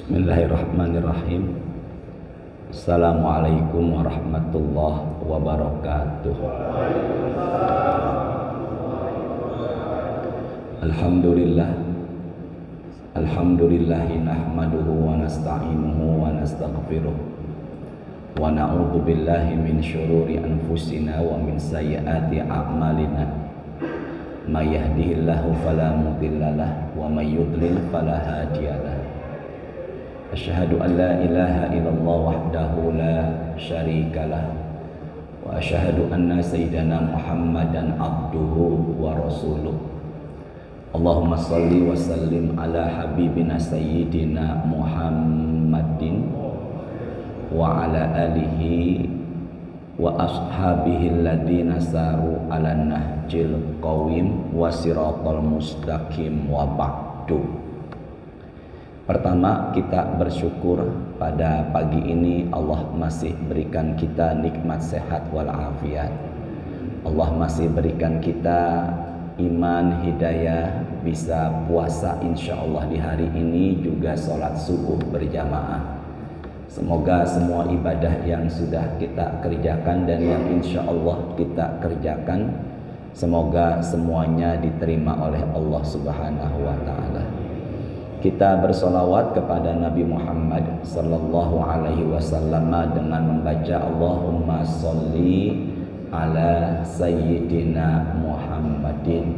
Bismillahirrahmanirrahim. Assalamualaikum warahmatullahi wabarakatuh. Alhamdulillah. Alhamdulillahi nahmaduhu wa nasta'inuhu wa nastaghfiruh. Wa na'udzu billahi min syururi anfusina wa min sayyiati a'malina. May yahdihillahu fala mudhillalah wa may yudlil fala hadiyalah. Asyhadu an la ilaha illallah wahdahu la syarikalah wa asyhadu anna sayyidana Muhammadan abduhu wa rasuluh. Allahumma salli wa sallim ala habibina sayyidina Muhammadin wa ala alihi wa ashabihi alladhina saru ala nahjil qawim wa siratal mustaqim wa ba'du. Pertama, kita bersyukur pada pagi ini Allah masih berikan kita nikmat sehat walafiat. Allah masih berikan kita iman, hidayah, bisa puasa insya Allah di hari ini, juga sholat subuh berjamaah. Semoga semua ibadah yang sudah kita kerjakan dan yang insya Allah kita kerjakan, semoga semuanya diterima oleh Allah Subhanahu wa Ta'ala. Kita bersolawat kepada Nabi Muhammad sallallahu alaihi wasallam dengan membaca Allahumma sholli ala sayyidina Muhammadin.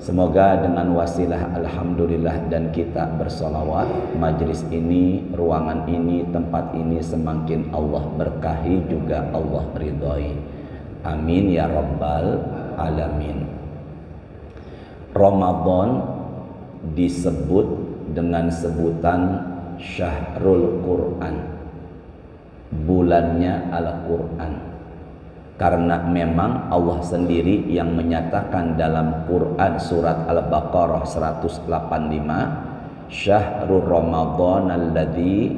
Semoga dengan wasilah alhamdulillah dan kita bersolawat, majlis ini, ruangan ini, tempat ini semakin Allah berkahi, juga Allah ridhoi. Amin ya rabbal alamin. Ramadan disebut dengan sebutan Syahrul Quran, bulannya Al-Quran, karena memang Allah sendiri yang menyatakan dalam Quran surat Al-Baqarah 185, Syahrul Ramadan alladzi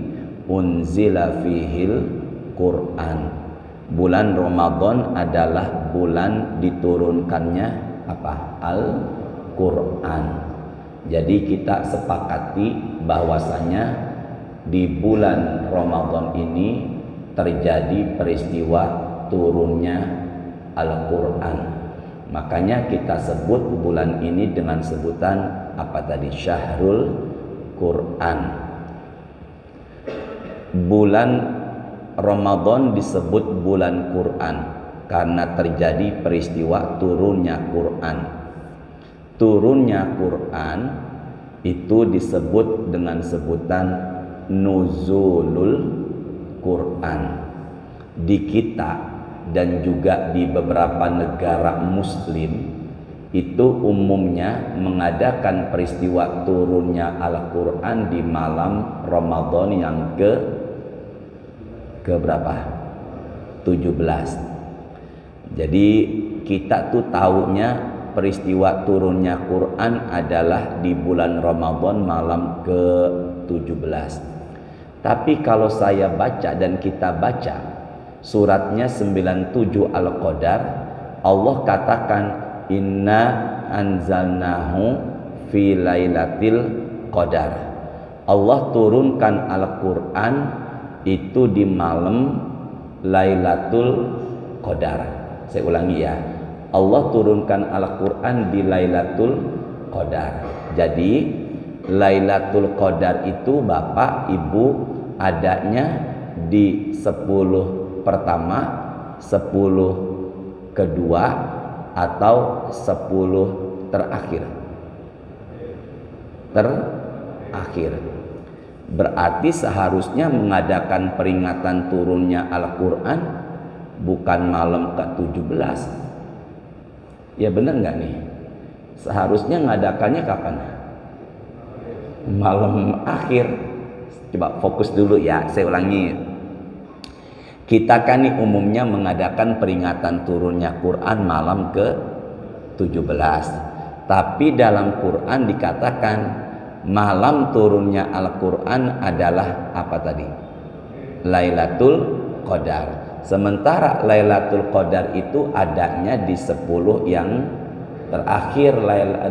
unzila fihil Quran. Bulan Ramadan adalah bulan diturunkannya apa? Al-Quran. Jadi kita sepakati bahwasanya di bulan Ramadan ini terjadi peristiwa turunnya Al-Quran. Makanya kita sebut bulan ini dengan sebutan apa tadi? Syahrul Quran. Bulan Ramadan disebut bulan Quran karena terjadi peristiwa turunnya Quran. Turunnya Quran itu disebut dengan sebutan nuzulul Quran. Di kita dan juga di beberapa negara muslim itu umumnya mengadakan peristiwa turunnya Al-Quran di malam Ramadan yang ke berapa? 17. Jadi kita tuh taunya peristiwa turunnya Quran adalah di bulan Ramadan malam ke-17. Tapi kalau saya baca dan kita baca suratnya 97 Al-Qadar, Allah katakan inna anzalnahu fi lailatul qadar. Allah turunkan Al-Quran itu di malam Lailatul Qadar. Saya ulangi ya. Allah turunkan Al-Quran di Lailatul Qadar. Jadi Lailatul Qadar itu Bapak Ibu adanya di 10 pertama, 10 kedua, atau 10 terakhir. Terakhir. Berarti seharusnya mengadakan peringatan turunnya Al-Quran bukan malam ke-17. Ya benar nggak nih? Seharusnya ngadakannya kapan? Malam akhir. Coba fokus dulu ya, saya ulangi. Kita kan nih umumnya mengadakan peringatan turunnya Quran malam ke-17. Tapi dalam Quran dikatakan malam turunnya Al-Quran adalah apa tadi? Lailatul Qadar. Sementara Lailatul Qadar itu adanya di 10 yang terakhir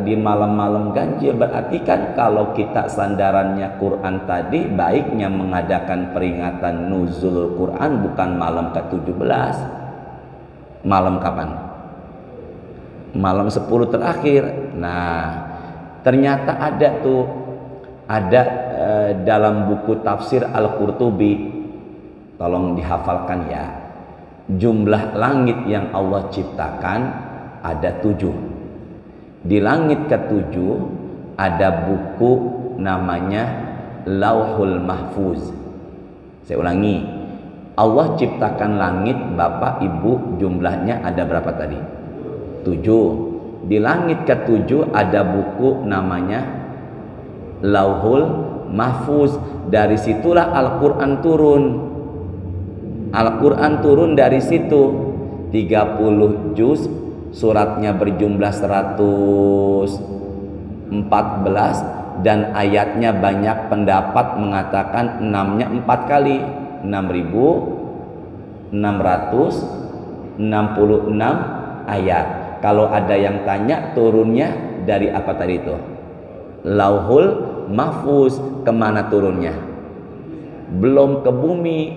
di malam-malam ganjil. Berarti kan kalau kita sandarannya Quran tadi, baiknya mengadakan peringatan nuzul Quran bukan malam ke-17. Malam kapan? Malam 10 terakhir. Nah, ternyata ada dalam buku tafsir Al-Qurtubi, tolong dihafalkan ya, jumlah langit yang Allah ciptakan ada 7. Di langit ke-7 ada buku namanya Lauhul Mahfuz. Saya ulangi, Allah ciptakan langit Bapak Ibu, jumlahnya ada berapa tadi? 7. Di langit ke-7 ada buku namanya Lauhul Mahfuz. Dari situlah Al-Quran turun. Al-Quran turun dari situ. 30 juz, suratnya berjumlah 114 dan ayatnya banyak pendapat mengatakan 6-nya 4 kali, 6.666 ayat. Kalau ada yang tanya turunnya dari apa tadi itu? Lauhul Mahfuz. Kemana turunnya? Belum ke bumi,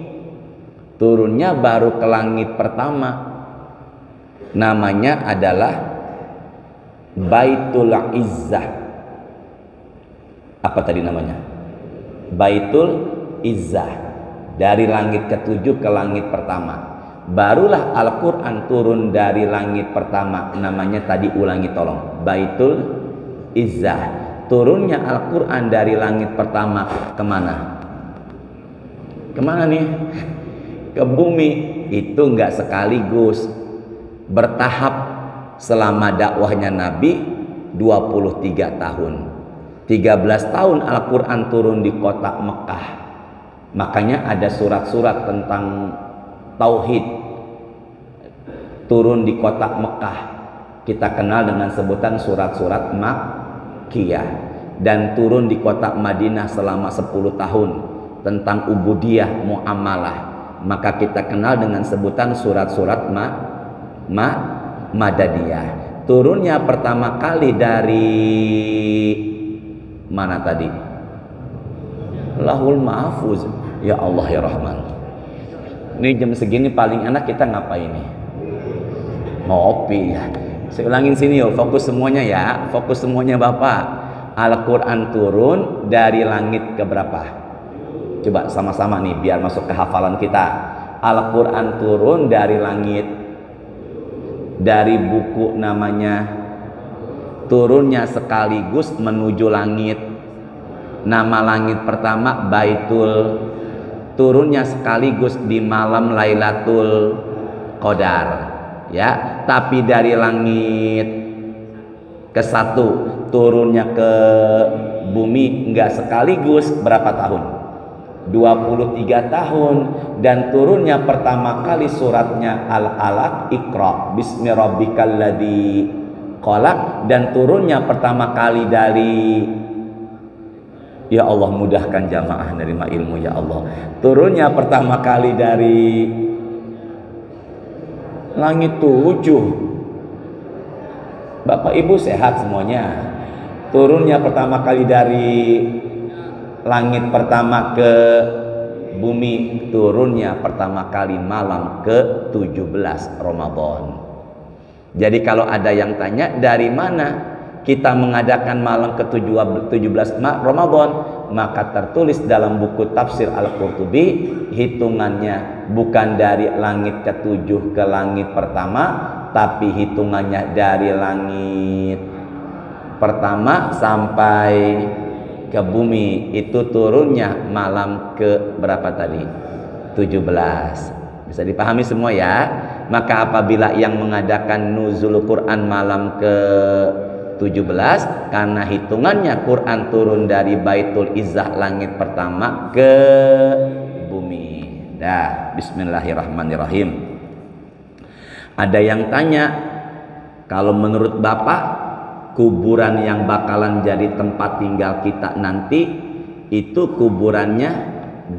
turunnya baru ke langit pertama. Namanya adalah Baitul Izzah. Apa tadi namanya? Baitul Izzah. Dari langit ke-7 ke langit pertama. Barulah Al-Quran turun dari langit pertama. Namanya tadi, ulangi tolong, Baitul Izzah. Turunnya Al-Quran dari langit pertama kemana? Kemana nih? Ke bumi. Itu enggak sekaligus, bertahap. Selama dakwahnya Nabi 23 tahun. 13 tahun Al-Quran turun di kota Mekah. Makanya ada surat-surat tentang tauhid turun di kota Mekah. Kita kenal dengan sebutan surat-surat Makkiyah. Dan turun di kota Madinah selama 10 tahun tentang ubudiyah, muamalah. Maka kita kenal dengan sebutan surat-surat Madadiyah. Turunnya pertama kali dari mana tadi? Lauhul Mahfuz. Ya Allah ya Rahman. Ini jam segini paling enak kita ngapain nih? Ngopi ya. Saya ulangin sini yuk, fokus semuanya ya. Fokus semuanya Bapak. Al-Quran turun dari langit ke berapa? Coba sama-sama nih biar masuk ke hafalan kita. Al-Quran turun dari langit, dari buku namanya, turunnya sekaligus menuju langit. Nama langit pertama Baitul, turunnya sekaligus di malam Lailatul Qadar ya. Tapi dari langit ke-1 turunnya ke bumi enggak sekaligus. Berapa tahun? 23 tahun. Dan turunnya pertama kali suratnya Al-Alaq, Iqra bismi rabbikal ladzi khalaq. Dan turunnya pertama kali dari, ya Allah mudahkan jamaah nerima ilmu ya Allah. Turunnya pertama kali dari langit 7. Bapak Ibu sehat semuanya. Turunnya pertama kali dari langit pertama ke bumi. Turunnya pertama kali malam ke-17 Ramadan. Jadi kalau ada yang tanya dari mana kita mengadakan malam ke-17 Ramadan, maka tertulis dalam buku tafsir Al-Qurtubi, hitungannya bukan dari langit ke-7 ke langit pertama, tapi hitungannya dari langit pertama sampai ke bumi. Itu turunnya malam ke berapa tadi? 17. Bisa dipahami semua ya. Maka apabila yang mengadakan nuzul Quran malam ke 17, karena hitungannya Quran turun dari Baitul Izzah langit pertama ke bumi. Dah, bismillahirrahmanirrahim. Ada yang tanya, kalau menurut Bapak kuburan yang bakalan jadi tempat tinggal kita nanti itu kuburannya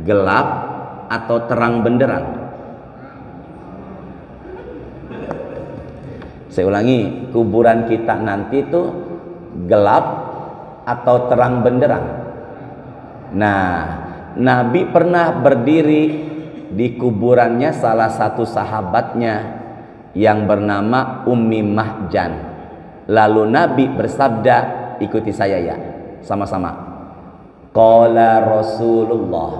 gelap atau terang benderang? Saya ulangi, kuburan kita nanti itu gelap atau terang benderang? Nah, Nabi pernah berdiri di kuburannya salah satu sahabatnya yang bernama Ummi Mahjan. Lalu Nabi bersabda, ikuti saya ya, sama-sama. Qala Rasulullah,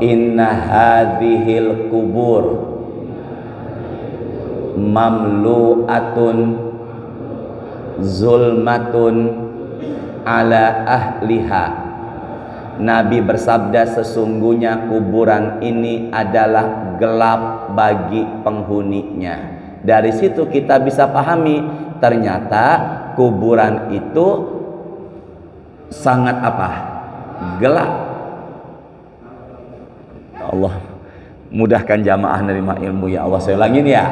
inna hadhil kubur mamlu'atun zulmatun ala ahliha. Nabi bersabda, sesungguhnya kuburan ini adalah gelap bagi penghuninya. Dari situ kita bisa pahami, ternyata kuburan itu sangat apa? Gelap. Allah mudahkan jamaah nerima ilmu ya Allah. Saya ulangin ya.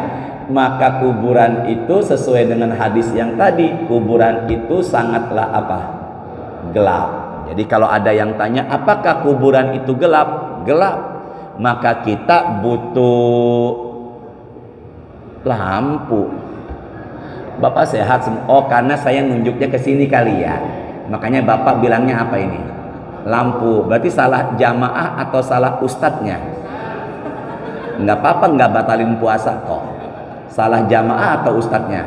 Maka kuburan itu sesuai dengan hadis yang tadi, kuburan itu sangatlah apa? Gelap. Jadi kalau ada yang tanya apakah kuburan itu gelap? Gelap. Maka kita butuh lampu. Bapak sehat? Oh, karena saya nunjuknya ke sini kali ya. Makanya Bapak bilangnya apa ini? Lampu. Berarti salah jamaah atau salah ustadznya? Nggak apa-apa, nggak batalin puasa kok. Salah jamaah atau ustadznya?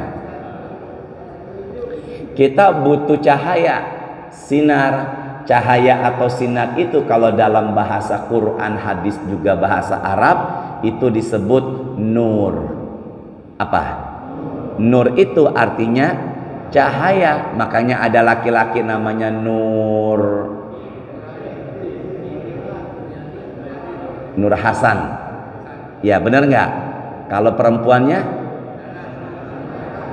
Kita butuh cahaya, sinar. Cahaya atau sinar itu kalau dalam bahasa Quran, hadis juga bahasa Arab itu disebut nur. Apa? Nur itu artinya cahaya. Makanya ada laki-laki namanya Nur Hasan. Ya benar nggak? Kalau perempuannya,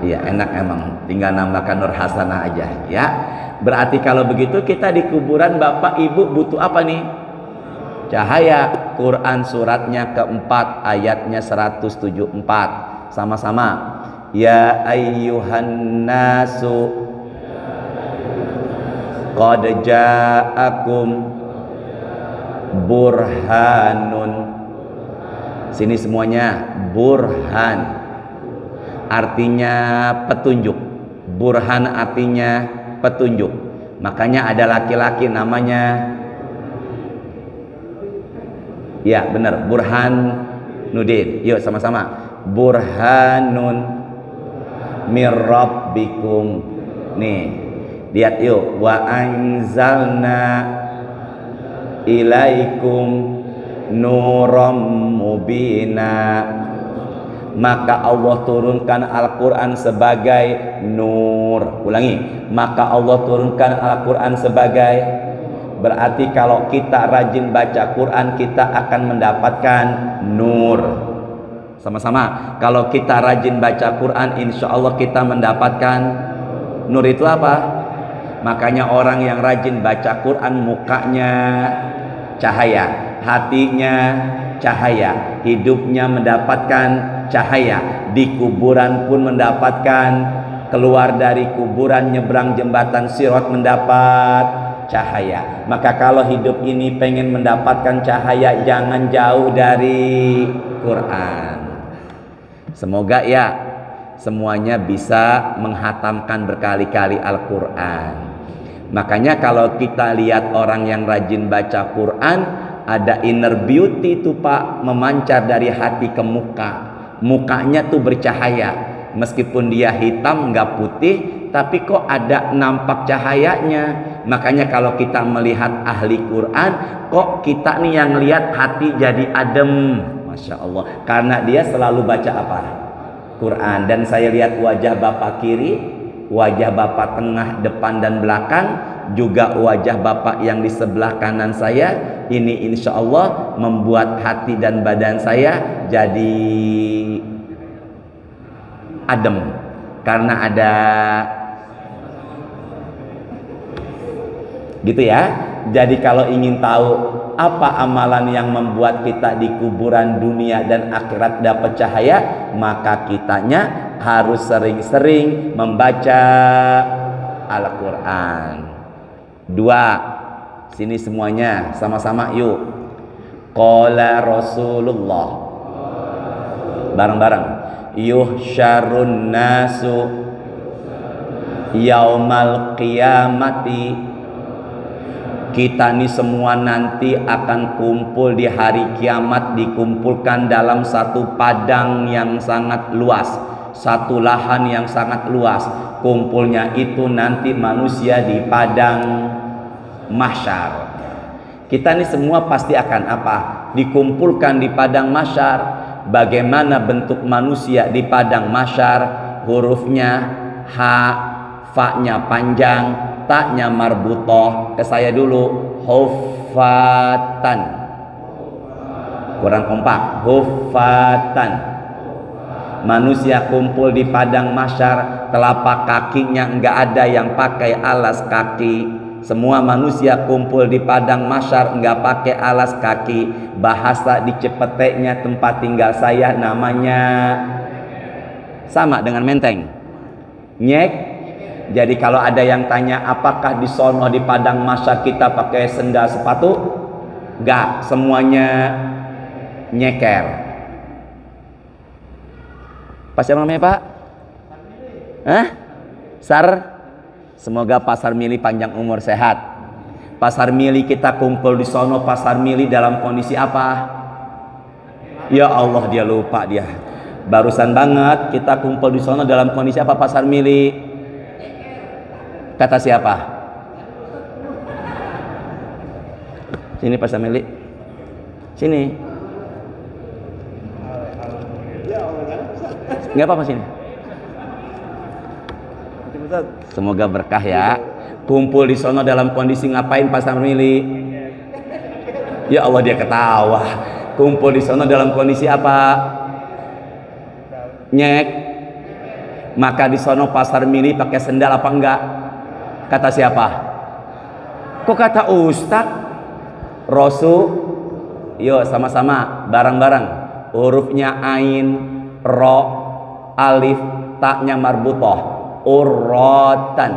iya enak emang, tinggal nambahkan Nur Hasanah aja ya. Berarti kalau begitu kita di kuburan Bapak Ibu butuh apa nih? Cahaya. Quran suratnya keempat ayatnya 174. Sama-sama. Ya ayyuhan nasu qad ja'akum burhanun. Sini semuanya, burhan artinya petunjuk. Burhan artinya petunjuk. Makanya ada laki-laki namanya, ya benar, Burhanuddin. Yuk sama-sama, burhanun mir rabbikum. Nih lihat yuk, wa anzalna ilaikum nuram mubina. Maka Allah turunkan Al-Quran sebagai nur. Ulangi, maka Allah turunkan Al-Quran sebagai, berarti kalau kita rajin baca Quran kita akan mendapatkan nur. Sama-sama, kalau kita rajin baca Quran insya Allah kita mendapatkan nur. Itu apa? Makanya orang yang rajin baca Quran mukanya cahaya, hatinya cahaya, hidupnya mendapatkan cahaya, di kuburan pun mendapatkan, keluar dari kuburan nyebrang jembatan Sirat mendapat cahaya. Maka kalau hidup ini pengen mendapatkan cahaya, jangan jauh dari Quran. Semoga ya semuanya bisa menghatamkan berkali-kali Al-Quran. Makanya kalau kita lihat orang yang rajin baca Quran, ada inner beauty tuh Pak, memancar dari hati ke muka. Mukanya tuh bercahaya, meskipun dia hitam nggak putih, tapi kok ada nampak cahayanya. Makanya kalau kita melihat ahli Quran, kok kita nih yang lihat hati jadi adem, Masya Allah, karena dia selalu baca apa? Quran. Dan saya lihat wajah Bapak kiri, wajah Bapak tengah, depan dan belakang, juga wajah Bapak yang di sebelah kanan saya, ini insya Allah membuat hati dan badan saya jadi adem, karena ada gitu ya. Jadi kalau ingin tahu apa amalan yang membuat kita di kuburan dunia dan akhirat dapat cahaya, maka kitanya harus sering-sering membaca Al-Quran. Dua, sini semuanya sama-sama yuk. Qala Rasulullah, bareng-bareng. yuhsyarun nasu yaumal qiyamati, kita nih semua nanti akan kumpul di hari kiamat, dikumpulkan dalam satu padang yang sangat luas, satu lahan yang sangat luas. Kumpulnya itu nanti manusia di padang mahsyar. Kita nih semua pasti akan apa? Dikumpulkan di padang mahsyar. Bagaimana bentuk manusia di padang mahsyar? Hurufnya H, fa-nya panjang, ta-nya marbutoh. Ke saya dulu, huffatan. Kurang kompak, huffatan. Manusia kumpul di padang mahsyar, telapak kakinya enggak ada yang pakai alas kaki. Semua manusia kumpul di padang mahsyar enggak pakai alas kaki. Bahasa di Cepeteknya tempat tinggal saya namanya sama dengan menteng, nyek. Jadi kalau ada yang tanya apakah di sono di padang mahsyar kita pakai sendal sepatu, enggak, semuanya nyeker. Pas yang namanya Pak? Hah? Sar? Semoga Pasar Mili panjang umur sehat. Pasar Mili kita kumpul di sono, Pasar Mili dalam kondisi apa? Ya Allah, dia lupa dia. Barusan banget kita kumpul di sono dalam kondisi apa Pasar Mili? Kata siapa? Sini Pasar Mili. Sini. Nggak apa-apa sini. Semoga berkah ya. Kumpul di sono dalam kondisi ngapain Pasar Mili? Ya Allah, dia ketawa. Kumpul di sono dalam kondisi apa? Nyek. Maka di sono Pasar Mili pakai sendal apa enggak? Kata siapa? Kok kata Ustadz? Rosu. Yuk sama-sama bareng-bareng. Hurufnya ain, ro, alif, taknya marbutoh. Urrotan.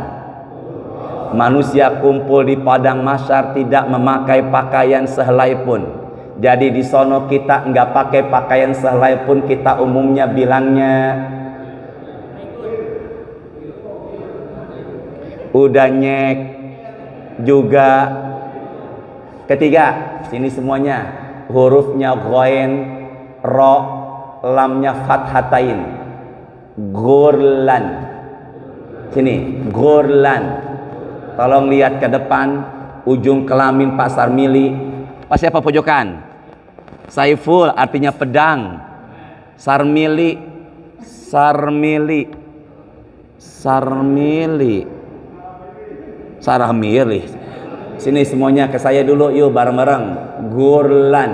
Manusia kumpul di padang mahsyar tidak memakai pakaian sehelai pun. Jadi di sono kita enggak pakai pakaian sehelai pun, kita umumnya bilangnya udah nyek juga. Ketiga, sini semuanya hurufnya ghain, ro, lamnya fathatain. Gurlan. Sini, gurlan. Tolong lihat ke depan, ujung kelamin Pasar Mili. Pas siapa pojokan? Saiful artinya pedang. Sarmili, sarmili, sarmili, sarmili. Sini semuanya ke saya dulu, yuk bareng-bareng. Gurlan.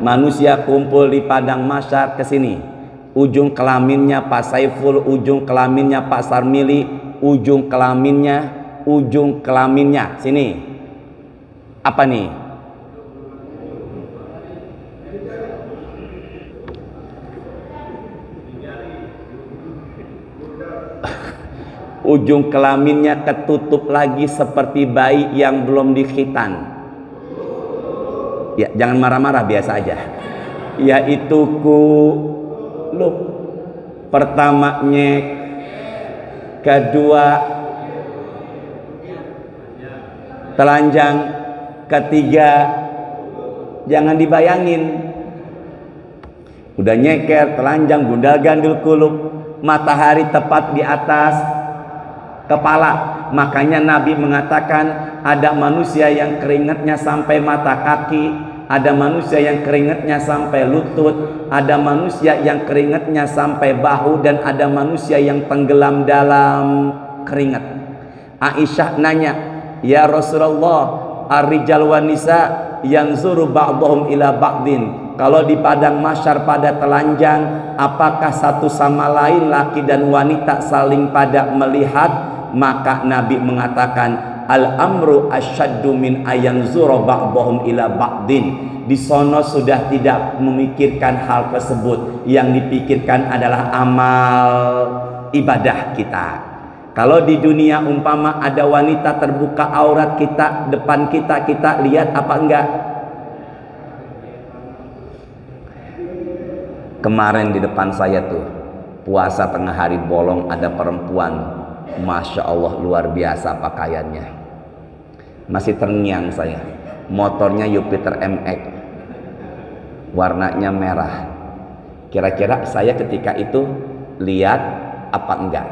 Manusia kumpul di padang mahsyar, ke sini. Ujung kelaminnya Pak Saiful, ujung kelaminnya Pak Sarmili, ujung kelaminnya sini. Apa nih? Ujung kelaminnya ketutup lagi seperti bayi yang belum dikhitan. Ya, jangan marah-marah, biasa aja. Yaitu kulub. Pertama nyek, kedua telanjang, ketiga jangan dibayangin. Udah nyeker, telanjang, gundal gandul kulub, matahari tepat di atas kepala. Makanya Nabi mengatakan ada manusia yang keringatnya sampai mata kaki, ada manusia yang keringatnya sampai lutut, ada manusia yang keringatnya sampai bahu, dan ada manusia yang tenggelam dalam keringat. Aisyah nanya, ya Rasulullah, ar-rijal wan nisa yanzuru ba'dhum ila ba'din. Kalau di padang mahsyar pada telanjang, apakah satu sama lain laki dan wanita saling pada melihat? Maka Nabi mengatakan, al-amru asyaddu min ayanzura ba'dhum ila ba'din. Di sono sudah tidak memikirkan hal tersebut, yang dipikirkan adalah amal ibadah kita. Kalau di dunia umpama ada wanita terbuka aurat kita, depan kita, kita lihat apa enggak? Kemarin di depan saya tuh puasa tengah hari bolong, ada perempuan, Masya Allah luar biasa pakaiannya. Masih terngiang saya. Motornya Jupiter MX, warnanya merah. Kira-kira saya ketika itu lihat apa enggak?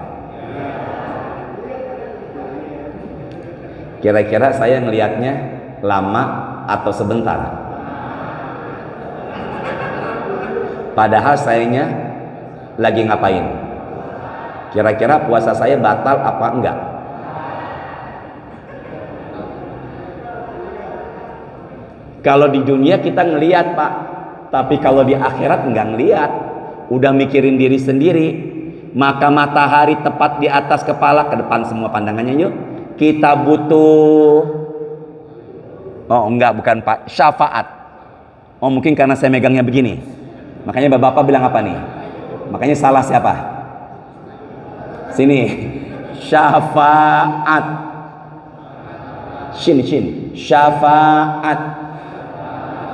Kira-kira saya ngelihatnya lama atau sebentar? Padahal sayanya lagi ngapain? Kira-kira puasa saya batal apa enggak? Kalau di dunia kita ngelihat Pak, tapi kalau di akhirat enggak ngelihat, udah mikirin diri sendiri. Maka matahari tepat di atas kepala, ke depan semua pandangannya yuk. Kita butuh, oh enggak, bukan Pak, syafaat. Oh mungkin karena saya megangnya begini. Makanya bapak-bapak bilang apa nih? Makanya salah siapa? Sini. Syafaat. Shin. Syafaat.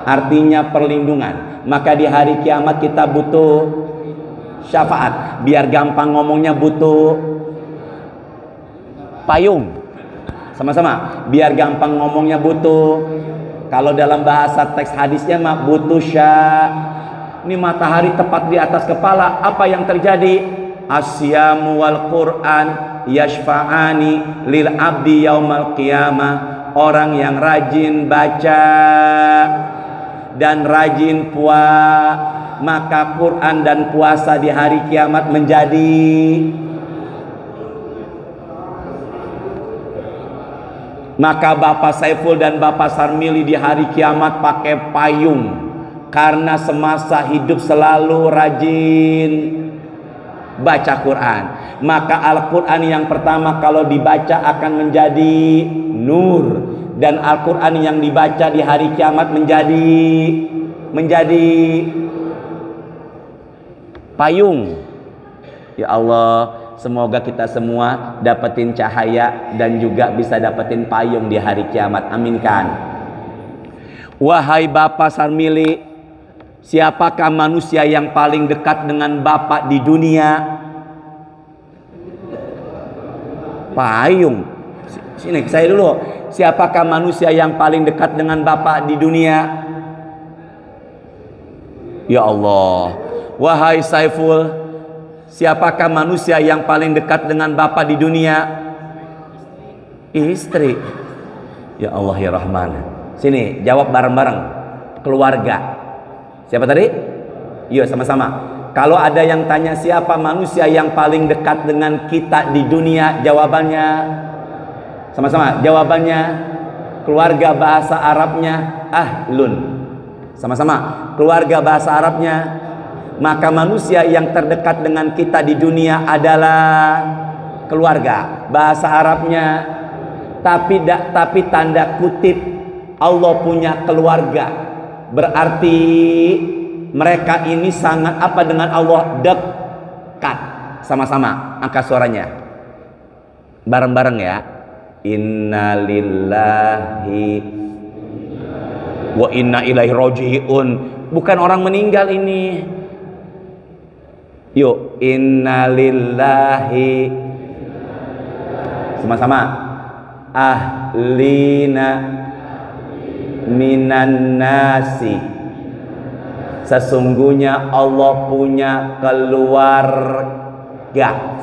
Artinya perlindungan. Maka di hari kiamat kita butuh syafaat. Biar gampang ngomongnya butuh payung. Sama-sama. Biar gampang ngomongnya butuh. Kalau dalam bahasa teks hadisnya mah butuh Ini matahari tepat di atas kepala, apa yang terjadi? Asyamu wal Quran yashfa'ani lil abdi yaumal qiyamah. Orang yang rajin baca dan rajin puasa, maka Quran dan puasa di hari kiamat menjadi maka Bapak Saiful dan Bapak Sarmili di hari kiamat pakai payung. Karena semasa hidup selalu rajin baca Quran. Maka Al-Quran yang pertama kalau dibaca akan menjadi nur. Dan Al-Quran yang dibaca di hari kiamat menjadi payung. Ya Allah, semoga kita semua dapetin cahaya dan juga bisa dapetin payung di hari kiamat. Aminkan. Wahai Bapak Sarmili, siapakah manusia yang paling dekat dengan Bapak di dunia? Payung. Sini saya dulu. Siapakah manusia yang paling dekat dengan Bapak di dunia? Ya Allah. Wahai Saiful, siapakah manusia yang paling dekat dengan Bapak di dunia? Istri. Ya Allah ya Rahman. Sini jawab bareng-bareng. Keluarga. Siapa tadi? Yuk sama-sama. Kalau ada yang tanya siapa manusia yang paling dekat dengan kita di dunia, jawabannya sama-sama. Jawabannya keluarga, bahasa Arabnya ahlun. Sama-sama. Keluarga bahasa Arabnya. Maka manusia yang terdekat dengan kita di dunia adalah keluarga. Bahasa Arabnya tapi tanda kutip Allah punya keluarga. Berarti mereka ini sangat apa dengan Allah? Dekat. Sama-sama angkat suaranya bareng-bareng ya. Innalillahi wa inna ilaihi raji'un. Bukan orang meninggal ini. Yuk, innalillahi. Sama-sama. Ahlina minan nasi. Sesungguhnya Allah punya keluarga.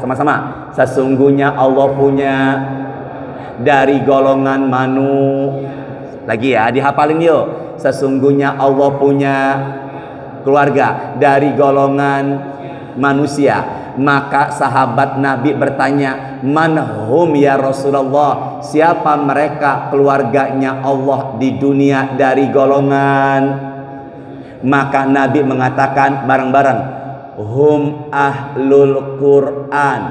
Sama-sama. Sesungguhnya Allah punya dari golongan lagi ya, dihafalin yuk. Sesungguhnya Allah punya keluarga dari golongan manusia. Maka sahabat Nabi bertanya, manhum ya Rasulullah, siapa mereka keluarganya Allah di dunia dari golongan? Maka Nabi mengatakan bareng-bareng, hum ahlul Quran.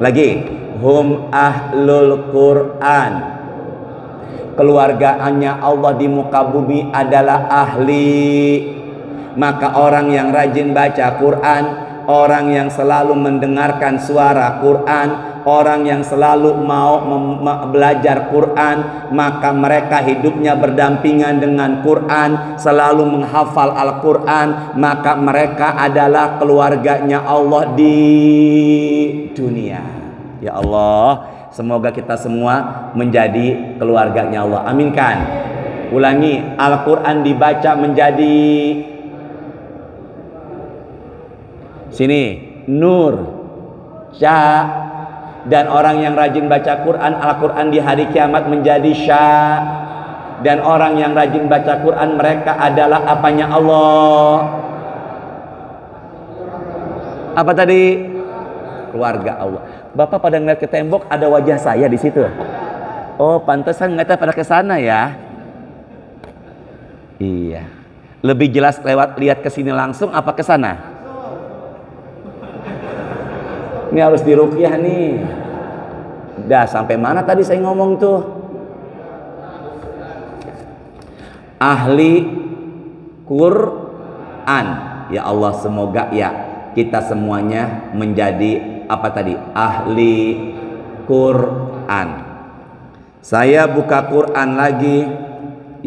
Lagi, hum ahlul Quran. Keluarganya Allah di muka bumi adalah ahli. Maka orang yang rajin baca Quran, orang yang selalu mendengarkan suara Quran, orang yang selalu mau belajar Quran, maka mereka hidupnya berdampingan dengan Quran, selalu menghafal Al-Quran, maka mereka adalah keluarganya Allah di dunia. Ya Allah, semoga kita semua menjadi keluarganya Allah. Aminkan. Ulangi, Al-Quran dibaca menjadi sini nur, dan orang yang rajin baca Quran, Al-Quran di hari kiamat menjadi dan orang yang rajin baca Quran, mereka adalah apanya Allah? Apa tadi? Keluarga Allah. Bapak pada ngeliat ke tembok, ada wajah saya di situ. Oh, pantesan ngeliatnya pada ke sana ya. Iya. Lebih jelas lihat ke sini langsung apa ke sana? Ini harus diruqyah nih. Dah sampai mana tadi saya ngomong tuh? Ahli Quran. Ya Allah, semoga ya kita semuanya menjadi apa tadi? Ahli Quran. Saya buka Quran lagi,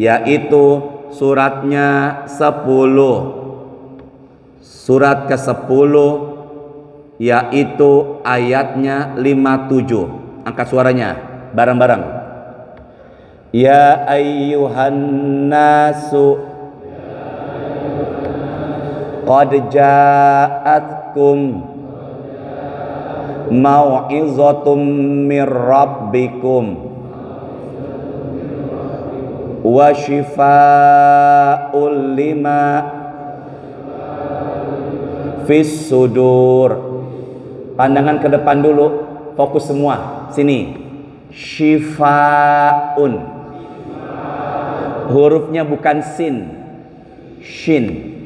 yaitu suratnya 10. Surat ke-10, yaitu ayatnya 57. Angkat suaranya bareng-bareng. Ya ayyuhan nasu qad ja'atkum mau'izatum mir rabbikum wa shifaa'ul lima fis sudur. Pandangan ke depan dulu, fokus semua. Sini. Shifaun. Hurufnya bukan sin, shin.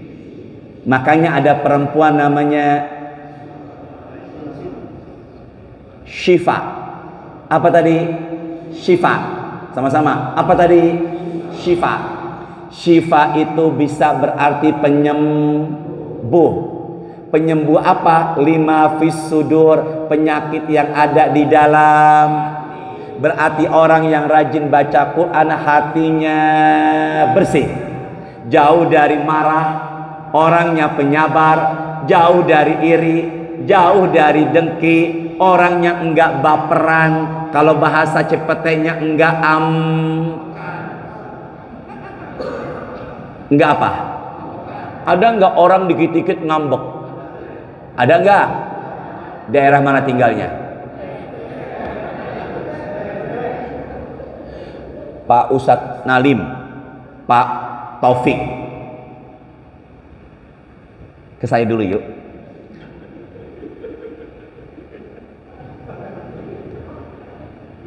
Makanya ada perempuan namanya Shifa. Apa tadi? Shifa. Sama-sama. Apa tadi? Shifa. Shifa itu bisa berarti penyembuh. Penyembuh apa? Lima fis sudur, penyakit yang ada di dalam. Berarti orang yang rajin baca Quran hatinya bersih, jauh dari marah, orangnya penyabar, jauh dari iri, jauh dari dengki, orangnya enggak baperan. Kalau bahasa cepetnya enggak enggak apa? Ada enggak orang dikit-dikit ngambek? Ada enggak? Daerah mana tinggalnya? Pak Ustadz Nalim, Pak Taufik. Ke saya dulu yuk.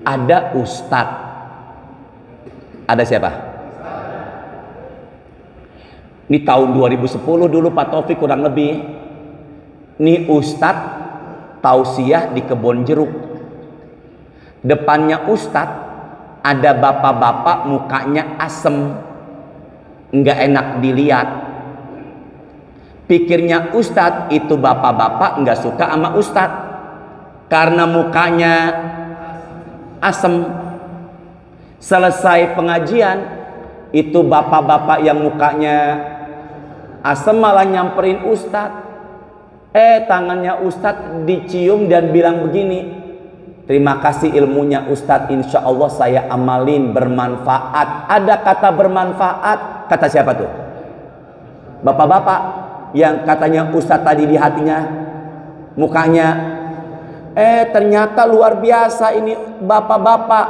Ada Ustadz. Ada siapa? Ini tahun 2010 dulu Pak Taufik kurang lebih. Nih Ustadz tausiah di kebun jeruk. Depannya Ustadz ada bapak-bapak mukanya asem, nggak enak dilihat. Pikirnya Ustadz itu bapak-bapak nggak suka sama Ustadz karena mukanya asem. Selesai pengajian, itu bapak-bapak yang mukanya asem malah nyamperin Ustadz. Tangannya Ustadz dicium dan bilang begini, terima kasih ilmunya Ustadz, insya Allah saya amalin, bermanfaat. Ada kata bermanfaat, kata siapa tuh? Bapak-bapak yang katanya Ustadz tadi di hatinya, mukanya, ternyata luar biasa ini bapak-bapak,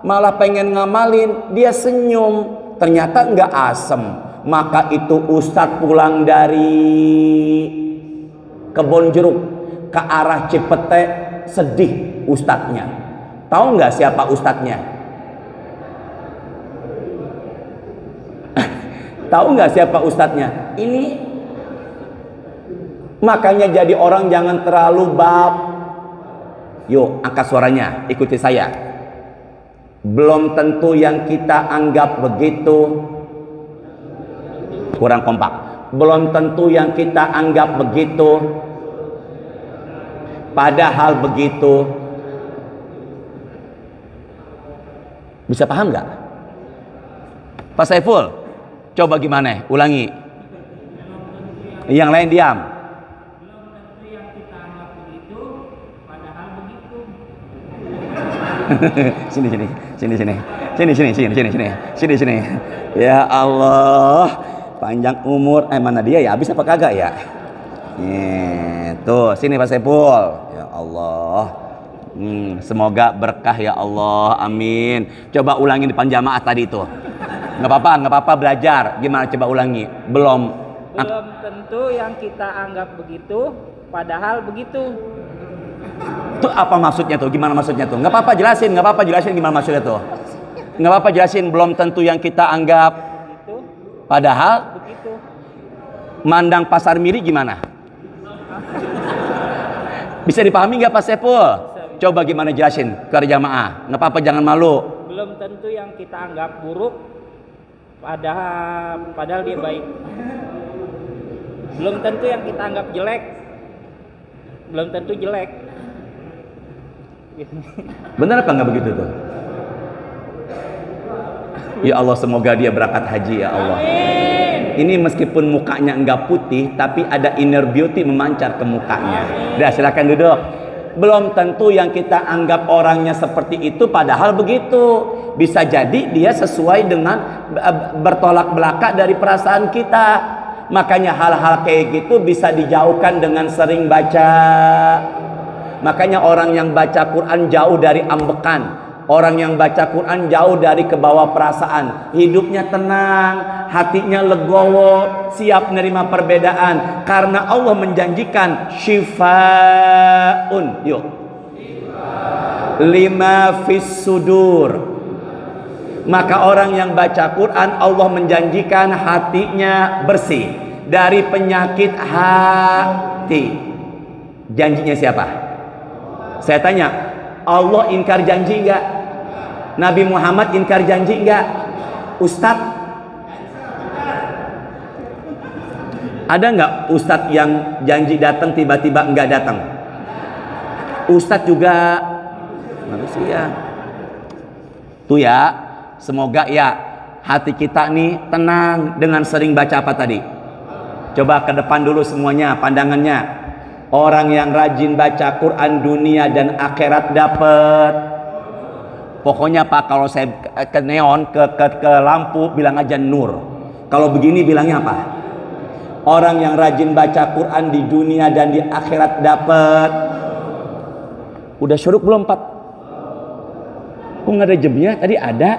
malah pengen ngamalin, dia senyum, ternyata enggak asem. Maka itu Ustadz pulang dari kebun jeruk ke arah Cipete, sedih ustadznya. Tahu nggak siapa ustadznya? Tahu nggak siapa ustadznya? Ini makanya jadi orang jangan terlalu Yuk angkat suaranya, ikuti saya. Belum tentu yang kita anggap begitu, kurang kompak. Belum tentu yang kita anggap begitu padahal begitu. Bisa paham nggak? Pak Saiful, coba gimana? Ulangi. Yang lain diam. Sini. Ya Allah, panjang umur. Mana dia ya? Habis apa kagak ya? Tuh, sini Pak Saiful. Ya Allah. Semoga berkah ya Allah. Amin. Coba ulangi depan jamaah tadi itu. Nggak apa-apa belajar. Gimana coba ulangi? Belum tentu yang kita anggap begitu, padahal begitu. Itu apa maksudnya tuh? Gimana maksudnya tuh? Nggak apa-apa jelasin gimana maksudnya tuh. Nggak apa-apa jelasin. Belum tentu yang kita anggap begitu, padahal begitu. Mandang pasar miri gimana? Bisa dipahami nggak Pak Saiful? Coba gimana jelasin ke jamaah. Nggak apa-apa, jangan malu. Belum tentu yang kita anggap buruk, padahal dia baik. Belum tentu yang kita anggap jelek, belum tentu jelek. Benar apa nggak begitu tuh? Ya Allah, semoga dia berangkat haji ya Allah. Amin. Ini meskipun mukanya enggak putih, tapi ada inner beauty memancar ke mukanya. Dah, silakan duduk. Belum tentu yang kita anggap orangnya seperti itu, padahal begitu. Bisa jadi dia sesuai dengan bertolak belakang dari perasaan kita. Makanya hal-hal kayak gitu bisa dijauhkan dengan sering baca. Makanya orang yang baca Quran jauh dari ambekan. Orang yang baca Quran jauh dari kebawa perasaan. Hidupnya tenang, hatinya legowo, siap menerima perbedaan. Karena Allah menjanjikan syifaun. Yuk. Lima fis sudur. Maka orang yang baca Quran, Allah menjanjikan hatinya bersih dari penyakit hati. Janjinya siapa? Saya tanya, Allah ingkar janji enggak? Nabi Muhammad ingkar janji enggak? Ustadz? Ada enggak ustadz yang janji datang tiba-tiba enggak datang? Ustadz juga manusia. Tuh ya, semoga ya hati kita nih tenang dengan sering baca apa tadi? Coba ke depan dulu semuanya pandangannya. Orang yang rajin baca Quran dunia dan akhirat dapat. Pokoknya Pak, kalau saya ke neon, ke lampu bilang aja nur. Kalau begini bilangnya apa? Orang yang rajin baca Quran di dunia dan di akhirat dapat. Udah syuruk belum Pak? Kok nggak ada jamnya? Tadi ada.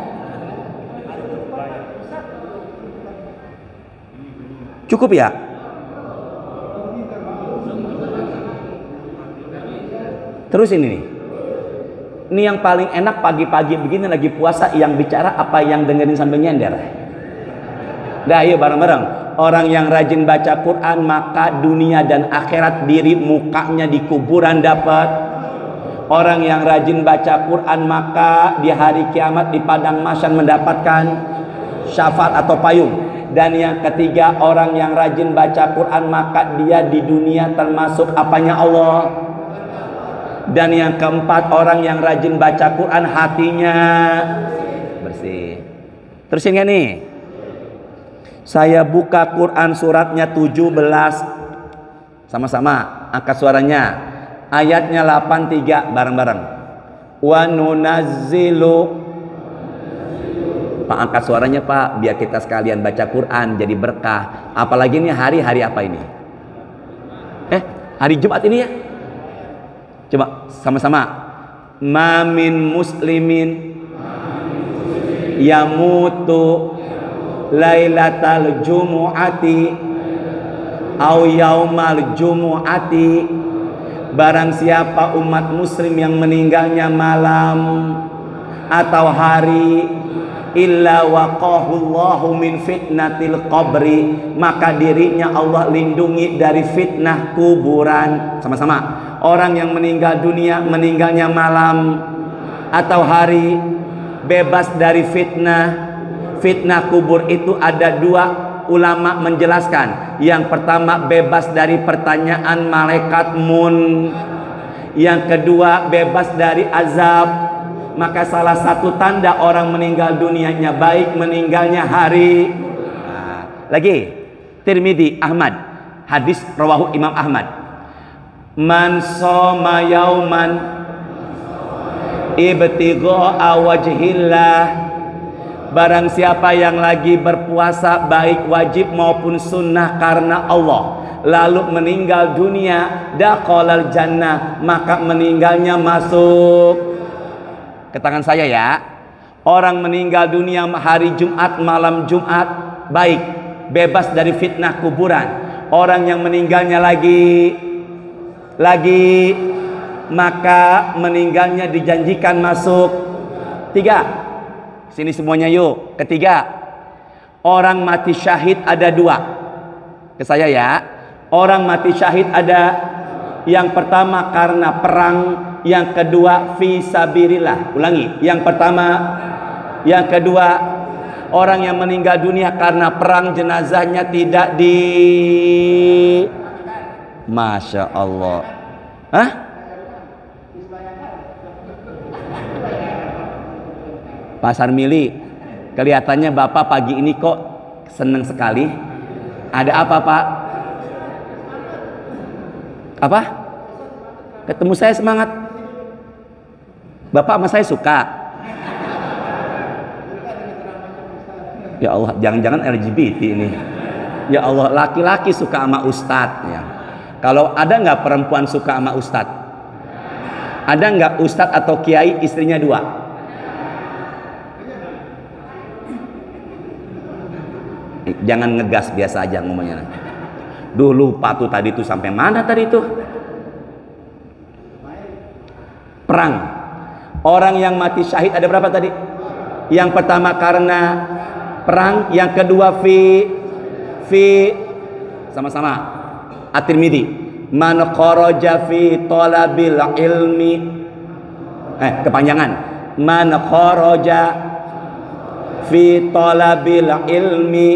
Cukup ya? Terus ini nih. Ini yang paling enak pagi-pagi begini lagi puasa, yang bicara apa yang dengerin sambil nyender. Dah, yuk bareng-bareng. Orang yang rajin baca Quran maka dunia dan akhirat diri mukanya di kuburan dapat. Orang yang rajin baca Quran maka di hari kiamat di padang mahsyar mendapatkan syafaat atau payung. Dan yang ketiga, orang yang rajin baca Quran maka dia di dunia termasuk apanya Allah. Dan yang keempat, orang yang rajin baca Quran hatinya bersih. Terusin gak nih? Saya buka Quran suratnya 17. Sama-sama angkat suaranya. Ayatnya 83 bareng-bareng. Wa nunazzilu. Pak, angkat suaranya Pak, biar kita sekalian baca Quran jadi berkah. Apalagi ini hari-hari apa ini? Hari Jumat ini ya? Coba sama-sama. Ma min muslimin yamutu lailatal jumu'ati au yaumal jumu'ati. Barang siapa umat muslim yang meninggalnya malam atau hari, illa waqahullahu min fitnatil qabri, maka dirinya Allah lindungi dari fitnah kuburan. Sama-sama. Orang yang meninggal dunia, meninggalnya malam atau hari, bebas dari fitnah. Fitnah kubur itu ada dua, ulama menjelaskan. Yang pertama, bebas dari pertanyaan malaikat mun. Yang kedua, bebas dari azab Maka salah satu tanda orang meninggal dunianya baik, meninggalnya hari. Lagi Tirmidzi, Ahmad, hadis rawahu Imam Ahmad. Man shoma yauman ibtigha'a wajhillah, barang siapa yang lagi berpuasa baik wajib maupun sunnah karena Allah, lalu meninggal dunia, dakhalal jannah, maka meninggalnya masuk ke tangan saya ya. Orang meninggal dunia hari Jumat, malam Jumat baik, bebas dari fitnah kuburan. Orang yang meninggalnya lagi maka meninggalnya dijanjikan masuk. 3. Sini semuanya yuk. Ketiga, orang mati syahid ada 2. Ke saya ya. Orang mati syahid ada yang pertama karena perang, yang kedua fi sabilillah. Ulangi, yang pertama, yang kedua, orang yang meninggal dunia karena perang jenazahnya tidak di, Masya Allah. Hah? Pasar Mili, kelihatannya Bapak pagi ini kok senang sekali. Ada apa Pak? Apa? Ketemu saya semangat. Bapak sama saya suka. Ya Allah, jangan-jangan LGBT ini. Ya Allah, laki-laki suka sama ustadz ya. Kalau ada nggak perempuan suka sama ustadz? Ada nggak ustadz atau kiai istrinya 2? Jangan ngegas, biasa aja ngomongnya. Duh, lupa tuh tadi tuh sampai mana tadi tuh? Perang. Orang yang mati syahid ada berapa tadi? Yang pertama karena perang, yang kedua fi sama-sama At-Tirmidzi, man kharaja fi talabil ilmi, kepanjangan, man kharaja fi talabil ilmi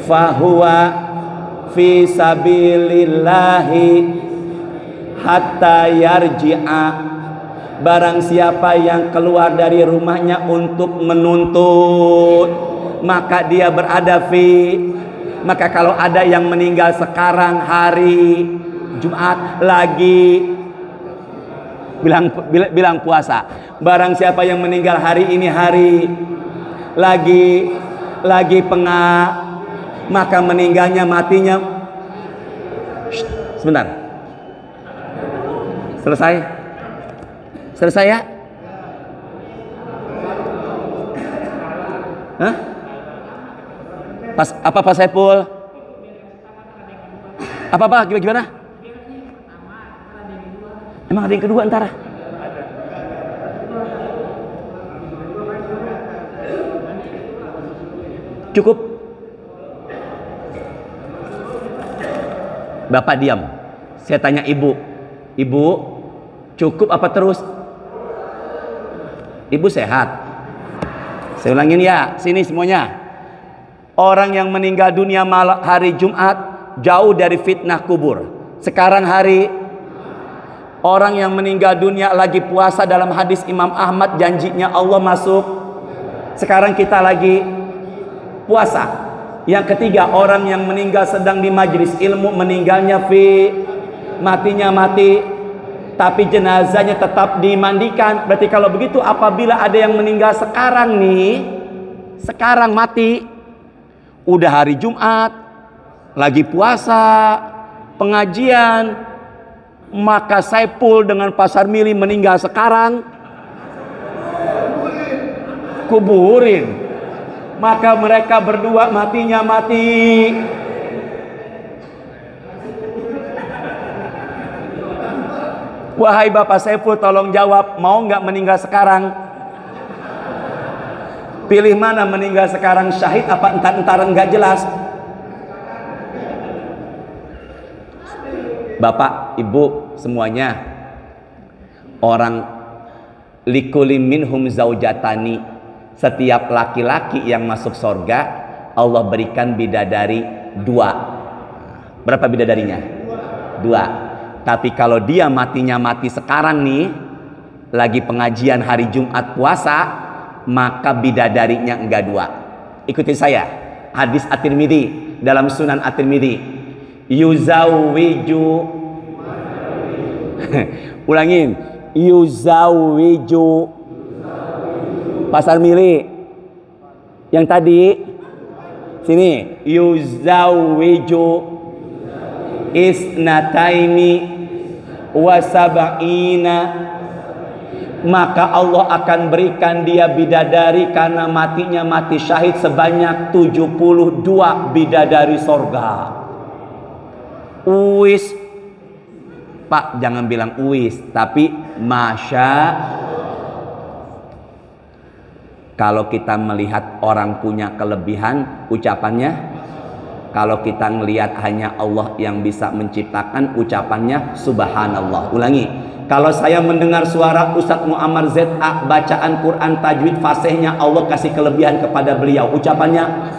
fahuwa fi sabilillahi hatta yarji'a, barang siapa yang keluar dari rumahnya untuk menuntut, maka dia berada maka kalau ada yang meninggal sekarang hari Jumat lagi bilang puasa, barang siapa yang meninggal hari ini hari lagi maka meninggalnya matinya. Sebentar, selesai ya? Hah? Pak Saiful? Apa gimana? Emang ada yang kedua antara? Cukup? Bapak diam. Saya tanya ibu, cukup apa terus? Ibu sehat? Saya ulangin ya, sini semuanya. Orang yang meninggal dunia malam hari Jumat jauh dari fitnah kubur. Sekarang hari orang yang meninggal dunia lagi puasa, dalam hadis Imam Ahmad janjinya Allah masuk. Sekarang kita lagi puasa. Yang ketiga, orang yang meninggal sedang di majelis ilmu, meninggalnya matinya mati, tapi jenazahnya tetap dimandikan. Berarti kalau begitu, apabila ada yang meninggal sekarang nih, sekarang mati, udah hari Jumat, lagi puasa, pengajian, maka Saiful dengan Pasar Mili meninggal sekarang, kuburin. Maka mereka berdua matinya mati. Wahai Bapak Saiful, tolong jawab, mau nggak meninggal sekarang? Pilih mana, meninggal sekarang syahid apa entar-entaran nggak jelas? Bapak, Ibu semuanya, orang likulli minhum zaujatani, setiap laki-laki yang masuk surga Allah berikan bidadari 2. Berapa bidadarinya? 2. Tapi kalau dia matinya mati sekarang nih, lagi pengajian hari Jumat puasa, maka bidadarinya enggak dua. Ikuti saya, hadis At-Tirmidzi, dalam Sunan At-Tirmidzi, yuzawwiju ulangin, yuzawwiju pasal mili yang tadi sini, yuzawwiju isnataini wa sab'ina, maka Allah akan berikan dia bidadari karena matinya mati syahid sebanyak 72 bidadari sorga. Uwis, Pak, jangan bilang uwis, tapi masya. Kalau kita melihat orang punya kelebihan, ucapannya. Kalau kita ngelihat hanya Allah yang bisa menciptakan, ucapannya subhanallah. Ulangi. Kalau saya mendengar suara Ustadz Muammar ZA bacaan Quran tajwid fasihnya, Allah kasih kelebihan kepada beliau, ucapannya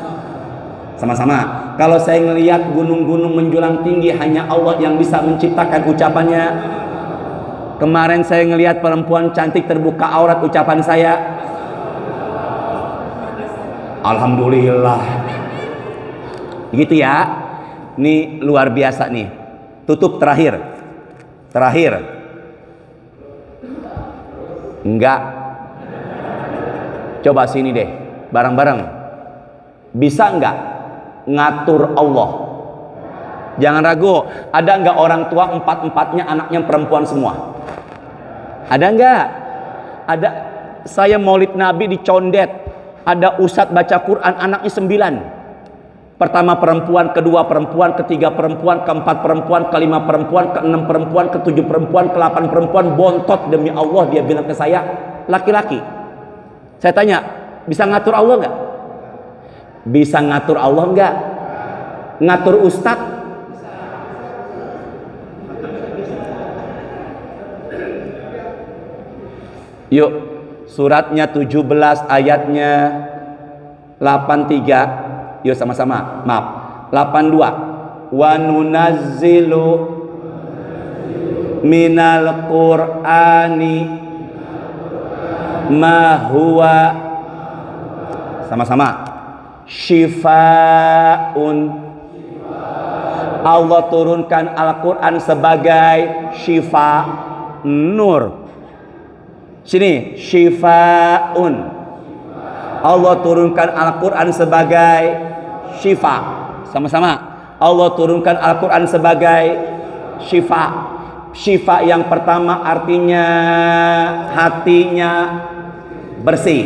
sama-sama. Kalau saya ngelihat gunung-gunung menjulang tinggi, hanya Allah yang bisa menciptakan, ucapannya. Kemarin saya ngelihat perempuan cantik terbuka aurat, ucapan saya alhamdulillah. Gitu ya. Ini luar biasa nih. Tutup terakhir. Enggak. Coba sini deh, bareng-bareng. Bisa enggak ngatur Allah? Jangan ragu. Ada enggak orang tua empat-empatnya anaknya perempuan semua? Ada enggak? Ada. Saya maulid Nabi di Condet, ada ustadz baca Quran anaknya 9. Pertama perempuan, kedua perempuan, ketiga perempuan, keempat perempuan, kelima perempuan, keenam perempuan, ketujuh perempuan, ke-8 perempuan. Bontot demi Allah, dia bilang ke saya, laki-laki. Saya tanya, bisa ngatur Allah nggak? Bisa ngatur Allah nggak? Ngatur ustadz? Yuk, suratnya 17 ayatnya 83. Yuk sama-sama, maaf, 82. Wa nunazzilu minal qur'ani ma huwa, sama-sama, syifaun. Allah turunkan Al-Quran sebagai syifa, nur. Sini, syifaun. Allah turunkan Al-Quran sebagai syifa. Sama-sama. Allah turunkan Al-Quran sebagai syifa. Syifa yang pertama artinya hatinya bersih.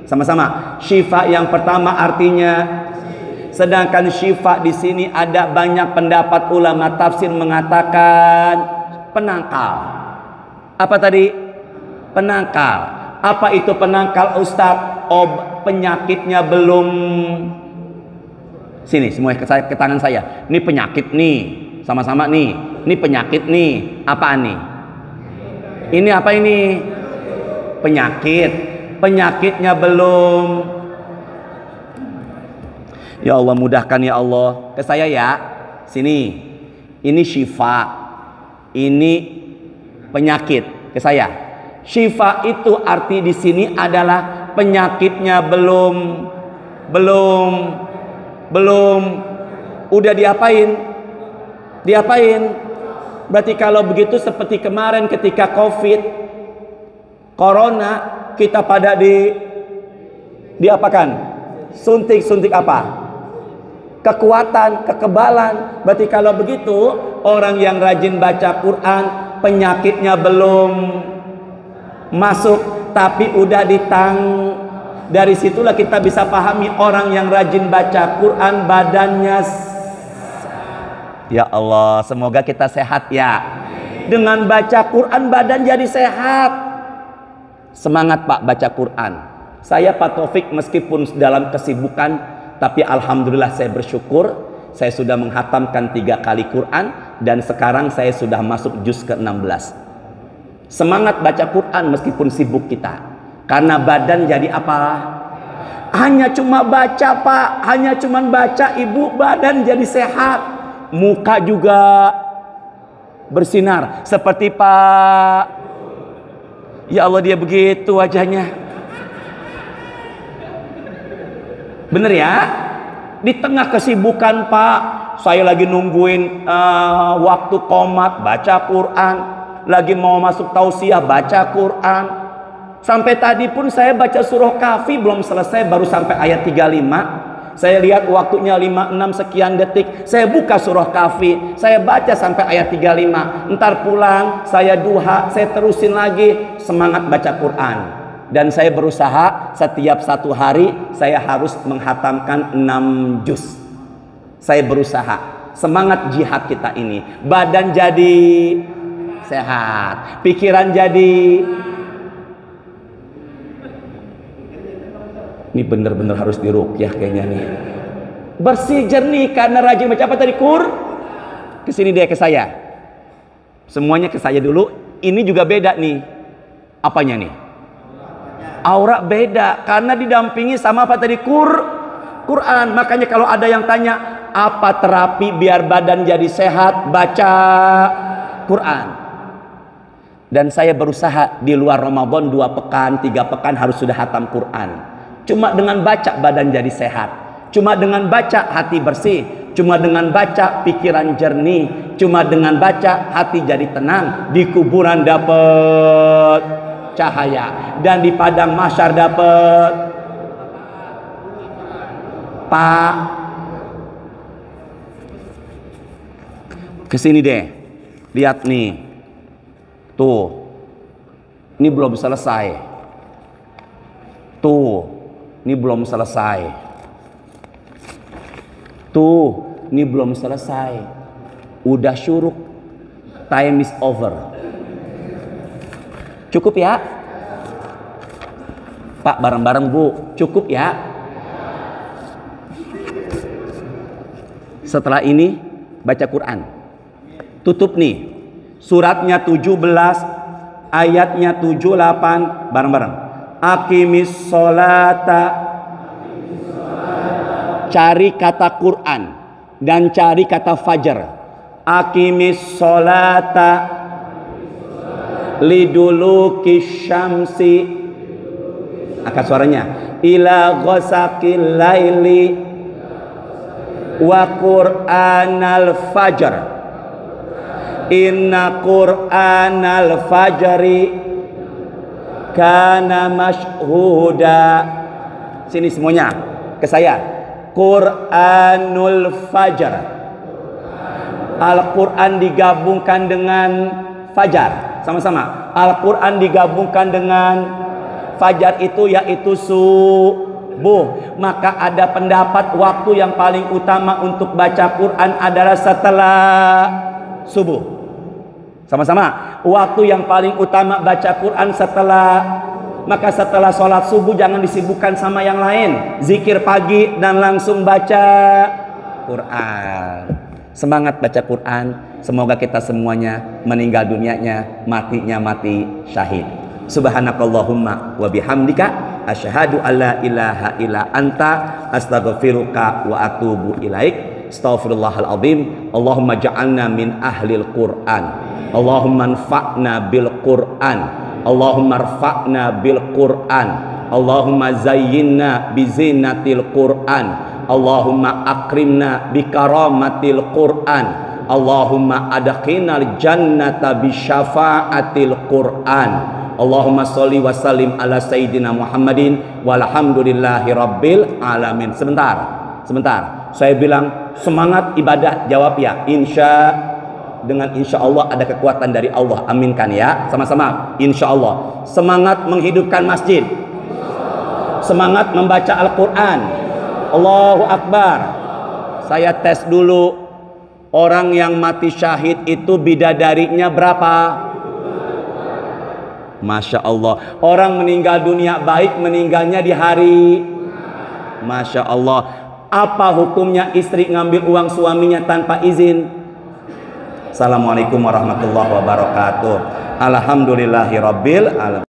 Sama-sama. Syifa yang pertama artinya, sedangkan syifa di sini ada banyak pendapat ulama tafsir mengatakan penangkal. Apa tadi? Penangkal. Apa itu penangkal, Ustadz? Penyakitnya belum. Sini semua ke tangan saya. Ini penyakit nih, sama-sama nih. Ini penyakit nih. Apa nih? Ini apa ini? Penyakit. Penyakitnya belum. Ya Allah, mudahkan ya Allah. Ke saya ya. Sini. Ini syifa. Ini penyakit. Ke saya. Syifa itu arti di sini adalah penyakitnya belum udah diapain? Berarti kalau begitu seperti kemarin ketika Covid Corona, kita pada diapakan? Suntik apa? Kekuatan, kekebalan. Berarti kalau begitu orang yang rajin baca Quran, penyakitnya belum masuk tapi udah dari situlah kita bisa pahami orang yang rajin baca Quran badannya. Ya Allah, semoga kita sehat ya. Dengan baca Quran badan jadi sehat. Semangat Pak baca Quran. Saya Pak Taufik meskipun dalam kesibukan, tapi alhamdulillah saya bersyukur saya sudah menghatamkan 3 kali Quran dan sekarang saya sudah masuk juz ke-16. Semangat baca Quran meskipun sibuk kita. Karena badan jadi apa? Hanya cuma baca Pak, hanya cuma baca Ibu, badan jadi sehat. Muka juga bersinar seperti Pak. Ya Allah, dia begitu wajahnya. Bener ya? Di tengah kesibukan Pak, saya lagi nungguin waktu qomat, baca Quran. Lagi mau masuk tausiah, baca Quran. Sampai tadi pun saya baca surah Kahfi belum selesai, baru sampai ayat 35. Saya lihat waktunya 5-6 sekian detik. Saya buka surah Kahfi, saya baca sampai ayat 35. Entar pulang, saya duha, saya terusin lagi. Semangat baca Quran. Dan saya berusaha setiap 1 hari saya harus menghatamkan 6 juz. Saya berusaha. Semangat jihad kita ini. Badan jadi sehat, pikiran jadi. Ini benar-benar harus diruqyah kayaknya nih. Bersih jernih karena rajin baca apa tadi? Kesini deh ke saya. Semuanya ke saya dulu. Ini juga beda nih. Apanya nih? Aura beda karena didampingi sama apa tadi? Quran. Makanya kalau ada yang tanya, apa terapi biar badan jadi sehat? Baca Quran. Dan saya berusaha di luar Ramadan 2 pekan, 3 pekan harus sudah hatam Quran. Cuma dengan baca badan jadi sehat. Cuma dengan baca hati bersih. Cuma dengan baca pikiran jernih. Cuma dengan baca hati jadi tenang. Di kuburan dapat cahaya. Dan di padang mahsyar dapat Pak. Kesini deh. Lihat nih. Tuh. Ini belum selesai. Tuh. Ini belum selesai. Tuh, ini belum selesai. Udah syuruk. Time is over. Cukup ya? Pak, bareng-bareng Bu. Cukup ya? Setelah ini, baca Quran. Tutup nih. Suratnya 17, ayatnya 78. Bareng-bareng. Aqimis sholata. Cari kata Quran dan cari kata fajar. Aqimis sholata liduluki syamsi. Angkat suaranya. Ila ghasaqil laili wa qur'anal fajr. Inna qur'anal fajri kana mashhuda. Sini semuanya ke saya. Quranul Fajr. Al-Quran digabungkan dengan fajar. Sama-sama. Al-Quran digabungkan dengan fajar itu yaitu subuh. Maka ada pendapat waktu yang paling utama untuk baca Quran adalah setelah subuh. Sama-sama. Waktu yang paling utama baca Quran maka setelah sholat subuh jangan disibukkan sama yang lain. Zikir pagi dan langsung baca Quran. Semangat baca Quran. Semoga kita semuanya meninggal dunianya, matinya mati syahid. Subhanakallahumma wa bihamdika asyhadu alla ilaha illa anta astaghfiruka wa atubu ilaik. Astaghfirullahal azim. Allahumma ja'alna min ahlil Quran. Allahumma anfa'na bil Quran. Allahumma rfa'na bil Quran. Allahumma zayyinna bi zinatil Quran. Allahumma akrimna bi karamatil Quran. Allahumma adkhilnal jannata bi syafaatil Quran. Allahumma sholli wa sallim ala sayyidina Muhammadin walhamdulillahi rabbil alamin. Sebentar. Saya bilang semangat ibadah, jawab ya. Dengan insya Allah ada kekuatan dari Allah. Aminkan ya. Sama-sama. Insya Allah. Semangat menghidupkan masjid. Semangat membaca Al-Quran. Allahu Akbar. Saya tes dulu. Orang yang mati syahid itu bidadarinya berapa? Masya Allah. Orang meninggal dunia baik meninggalnya di hari. Masya Allah. Apa hukumnya istri ngambil uang suaminya tanpa izin? Assalamualaikum warahmatullahi wabarakatuh. Alhamdulillahirabbil alamin.